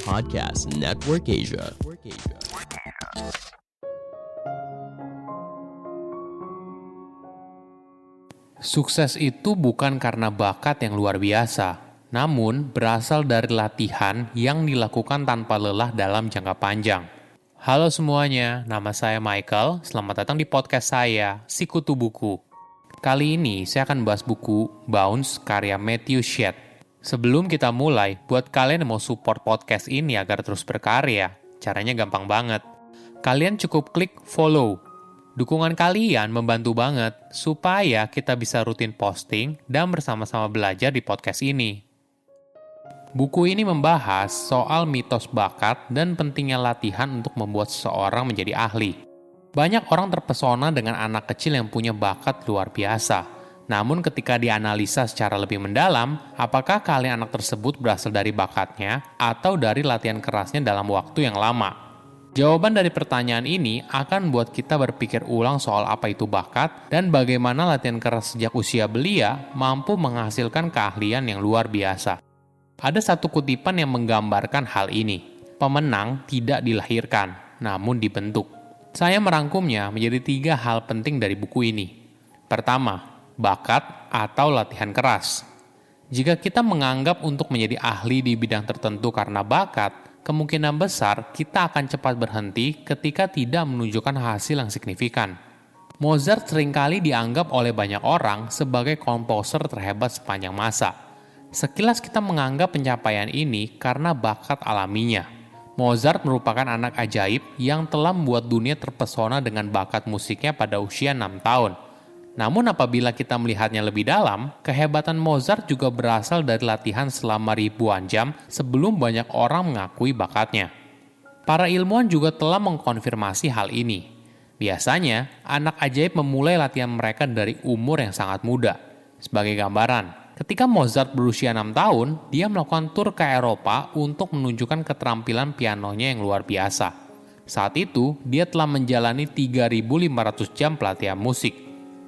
Podcast Network Asia. Sukses itu bukan karena bakat yang luar biasa, namun berasal dari latihan yang dilakukan tanpa lelah dalam jangka panjang. Halo semuanya, nama saya Michael. Selamat datang di podcast saya, Sikutu Buku. Kali ini saya akan bahas buku Bounce karya Matthew Shedd. Sebelum kita mulai, buat kalian yang mau support podcast ini agar terus berkarya, caranya gampang banget. Kalian cukup klik follow. Dukungan kalian membantu banget supaya kita bisa rutin posting dan bersama-sama belajar di podcast ini. Buku ini membahas soal mitos bakat dan pentingnya latihan untuk membuat seseorang menjadi ahli. Banyak orang terpesona dengan anak kecil yang punya bakat luar biasa. Namun ketika dianalisa secara lebih mendalam, apakah kalian anak tersebut berasal dari bakatnya atau dari latihan kerasnya dalam waktu yang lama? Jawaban dari pertanyaan ini akan membuat kita berpikir ulang soal apa itu bakat dan bagaimana latihan keras sejak usia belia mampu menghasilkan keahlian yang luar biasa. Ada satu kutipan yang menggambarkan hal ini. Pemenang tidak dilahirkan, namun dibentuk. Saya merangkumnya menjadi 3 hal penting dari buku ini. Pertama, bakat atau latihan keras. Jika kita menganggap untuk menjadi ahli di bidang tertentu karena bakat, kemungkinan besar kita akan cepat berhenti ketika tidak menunjukkan hasil yang signifikan. Mozart seringkali dianggap oleh banyak orang sebagai komposer terhebat sepanjang masa. Sekilas kita menganggap pencapaian ini karena bakat alaminya. Mozart merupakan anak ajaib yang telah membuat dunia terpesona dengan bakat musiknya pada usia 6 tahun. Namun apabila kita melihatnya lebih dalam, kehebatan Mozart juga berasal dari latihan selama ribuan jam sebelum banyak orang mengakui bakatnya. Para ilmuwan juga telah mengkonfirmasi hal ini. Biasanya, anak ajaib memulai latihan mereka dari umur yang sangat muda. Sebagai gambaran, ketika Mozart berusia 6 tahun, dia melakukan tur ke Eropa untuk menunjukkan keterampilan pianonya yang luar biasa. Saat itu, dia telah menjalani 3.500 jam pelatihan musik.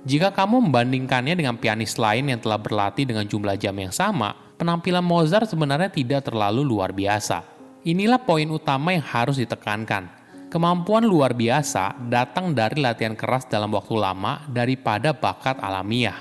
Jika kamu membandingkannya dengan pianis lain yang telah berlatih dengan jumlah jam yang sama, penampilan Mozart sebenarnya tidak terlalu luar biasa. Inilah poin utama yang harus ditekankan. Kemampuan luar biasa datang dari latihan keras dalam waktu lama daripada bakat alamiah.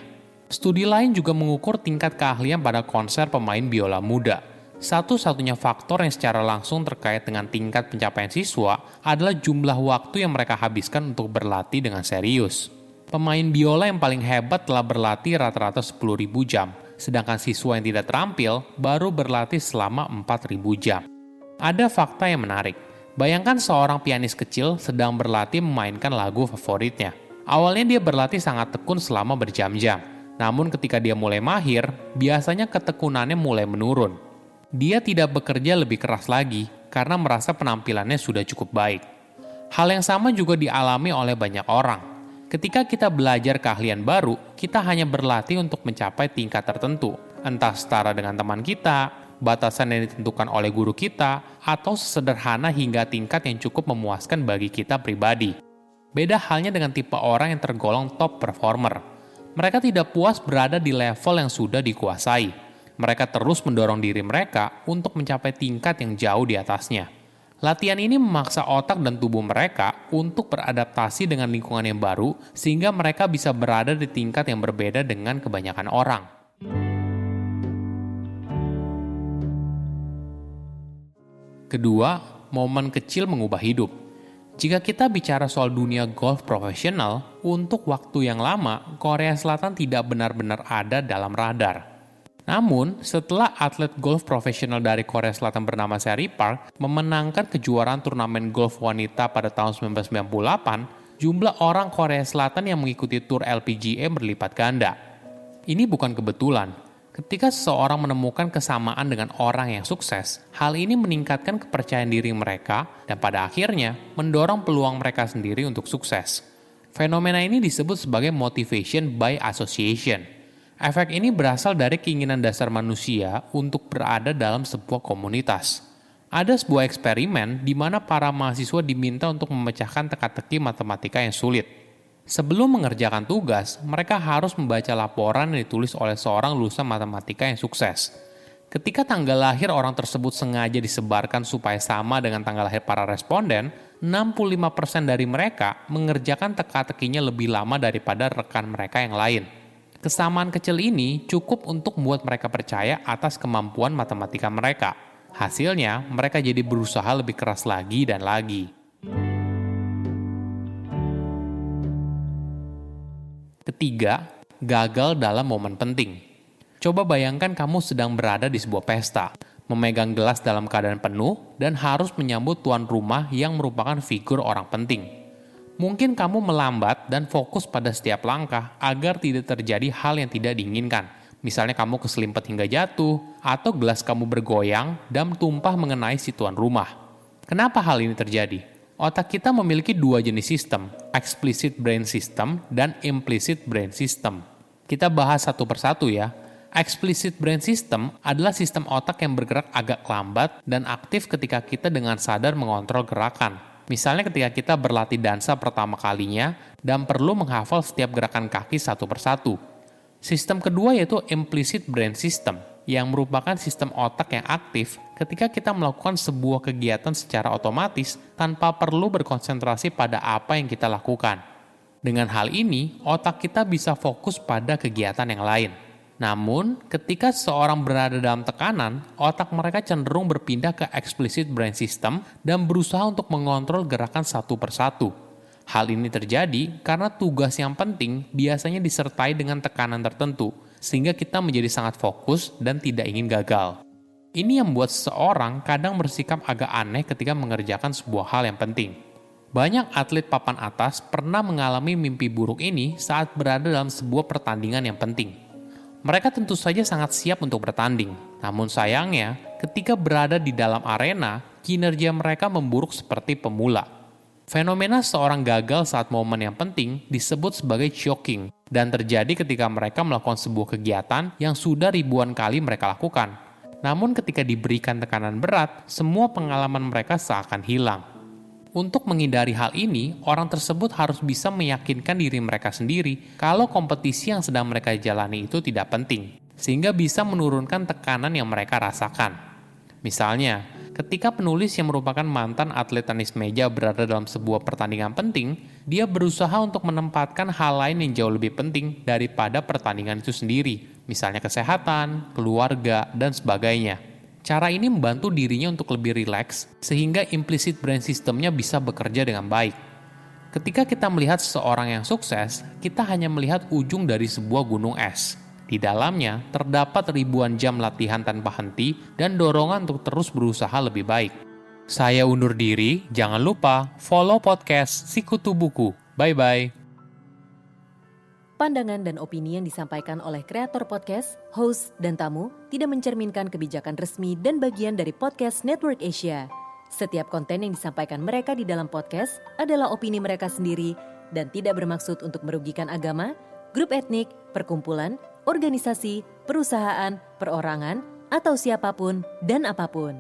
Studi lain juga mengukur tingkat keahlian pada konser pemain biola muda. Satu-satunya faktor yang secara langsung terkait dengan tingkat pencapaian siswa adalah jumlah waktu yang mereka habiskan untuk berlatih dengan serius. Pemain biola yang paling hebat telah berlatih rata-rata 10.000 jam, sedangkan siswa yang tidak terampil baru berlatih selama 4.000 jam. Ada fakta yang menarik. Bayangkan seorang pianis kecil sedang berlatih memainkan lagu favoritnya. Awalnya dia berlatih sangat tekun selama berjam-jam, namun ketika dia mulai mahir, biasanya ketekunannya mulai menurun. Dia tidak bekerja lebih keras lagi karena merasa penampilannya sudah cukup baik. Hal yang sama juga dialami oleh banyak orang. Ketika kita belajar keahlian baru, kita hanya berlatih untuk mencapai tingkat tertentu, entah setara dengan teman kita, batasan yang ditentukan oleh guru kita, atau sesederhana hingga tingkat yang cukup memuaskan bagi kita pribadi. Beda halnya dengan tipe orang yang tergolong top performer. Mereka tidak puas berada di level yang sudah dikuasai. Mereka terus mendorong diri mereka untuk mencapai tingkat yang jauh di atasnya. Latihan ini memaksa otak dan tubuh mereka untuk beradaptasi dengan lingkungan yang baru sehingga mereka bisa berada di tingkat yang berbeda dengan kebanyakan orang. Kedua, momen kecil mengubah hidup. Jika kita bicara soal dunia golf profesional, untuk waktu yang lama, Korea Selatan tidak benar-benar ada dalam radar. Namun, setelah atlet golf profesional dari Korea Selatan bernama Seri Park memenangkan kejuaraan turnamen golf wanita pada tahun 1998, jumlah orang Korea Selatan yang mengikuti tur LPGA berlipat ganda. Ini bukan kebetulan. Ketika seseorang menemukan kesamaan dengan orang yang sukses, hal ini meningkatkan kepercayaan diri mereka dan pada akhirnya mendorong peluang mereka sendiri untuk sukses. Fenomena ini disebut sebagai motivation by association. Efek ini berasal dari keinginan dasar manusia untuk berada dalam sebuah komunitas. Ada sebuah eksperimen di mana para mahasiswa diminta untuk memecahkan teka-teki matematika yang sulit. Sebelum mengerjakan tugas, mereka harus membaca laporan yang ditulis oleh seorang lulusan matematika yang sukses. Ketika tanggal lahir orang tersebut sengaja disebarkan supaya sama dengan tanggal lahir para responden, 65% dari mereka mengerjakan teka-tekinya lebih lama daripada rekan mereka yang lain. Kesamaan kecil ini cukup untuk membuat mereka percaya atas kemampuan matematika mereka. Hasilnya, mereka jadi berusaha lebih keras lagi dan lagi. Ketiga, gagal dalam momen penting. Coba bayangkan kamu sedang berada di sebuah pesta, memegang gelas dalam keadaan penuh, dan harus menyambut tuan rumah yang merupakan figur orang penting. Mungkin kamu melambat dan fokus pada setiap langkah agar tidak terjadi hal yang tidak diinginkan. Misalnya kamu keselimpet hingga jatuh, atau gelas kamu bergoyang dan tumpah mengenai si tuan rumah. Kenapa hal ini terjadi? Otak kita memiliki dua jenis sistem, explicit brain system dan implicit brain system. Kita bahas satu persatu ya. Explicit brain system adalah sistem otak yang bergerak agak lambat dan aktif ketika kita dengan sadar mengontrol gerakan. Misalnya ketika kita berlatih dansa pertama kalinya dan perlu menghafal setiap gerakan kaki satu persatu. Sistem kedua yaitu implicit brain system, yang merupakan sistem otak yang aktif ketika kita melakukan sebuah kegiatan secara otomatis tanpa perlu berkonsentrasi pada apa yang kita lakukan. Dengan hal ini, otak kita bisa fokus pada kegiatan yang lain. Namun, ketika seseorang berada dalam tekanan, otak mereka cenderung berpindah ke explicit brain system dan berusaha untuk mengontrol gerakan satu persatu. Hal ini terjadi karena tugas yang penting biasanya disertai dengan tekanan tertentu, sehingga kita menjadi sangat fokus dan tidak ingin gagal. Ini yang membuat seseorang kadang bersikap agak aneh ketika mengerjakan sebuah hal yang penting. Banyak atlet papan atas pernah mengalami mimpi buruk ini saat berada dalam sebuah pertandingan yang penting. Mereka tentu saja sangat siap untuk bertanding, namun sayangnya ketika berada di dalam arena, kinerja mereka memburuk seperti pemula. Fenomena seorang gagal saat momen yang penting disebut sebagai choking dan terjadi ketika mereka melakukan sebuah kegiatan yang sudah ribuan kali mereka lakukan. Namun ketika diberikan tekanan berat, semua pengalaman mereka seakan hilang. Untuk menghindari hal ini, orang tersebut harus bisa meyakinkan diri mereka sendiri kalau kompetisi yang sedang mereka jalani itu tidak penting, sehingga bisa menurunkan tekanan yang mereka rasakan. Misalnya, ketika penulis yang merupakan mantan atlet tenis meja berada dalam sebuah pertandingan penting, dia berusaha untuk menempatkan hal lain yang jauh lebih penting daripada pertandingan itu sendiri, misalnya kesehatan, keluarga, dan sebagainya. Cara ini membantu dirinya untuk lebih rileks, sehingga implicit brain system-nya bisa bekerja dengan baik. Ketika kita melihat seseorang yang sukses, kita hanya melihat ujung dari sebuah gunung es. Di dalamnya, terdapat ribuan jam latihan tanpa henti dan dorongan untuk terus berusaha lebih baik. Saya undur diri, jangan lupa follow podcast Sikutu Buku. Bye-bye. Pandangan dan opini yang disampaikan oleh kreator podcast, host, dan tamu tidak mencerminkan kebijakan resmi dan bagian dari Podcast Network Asia. Setiap konten yang disampaikan mereka di dalam podcast adalah opini mereka sendiri dan tidak bermaksud untuk merugikan agama, grup etnik, perkumpulan, organisasi, perusahaan, perorangan, atau siapapun dan apapun.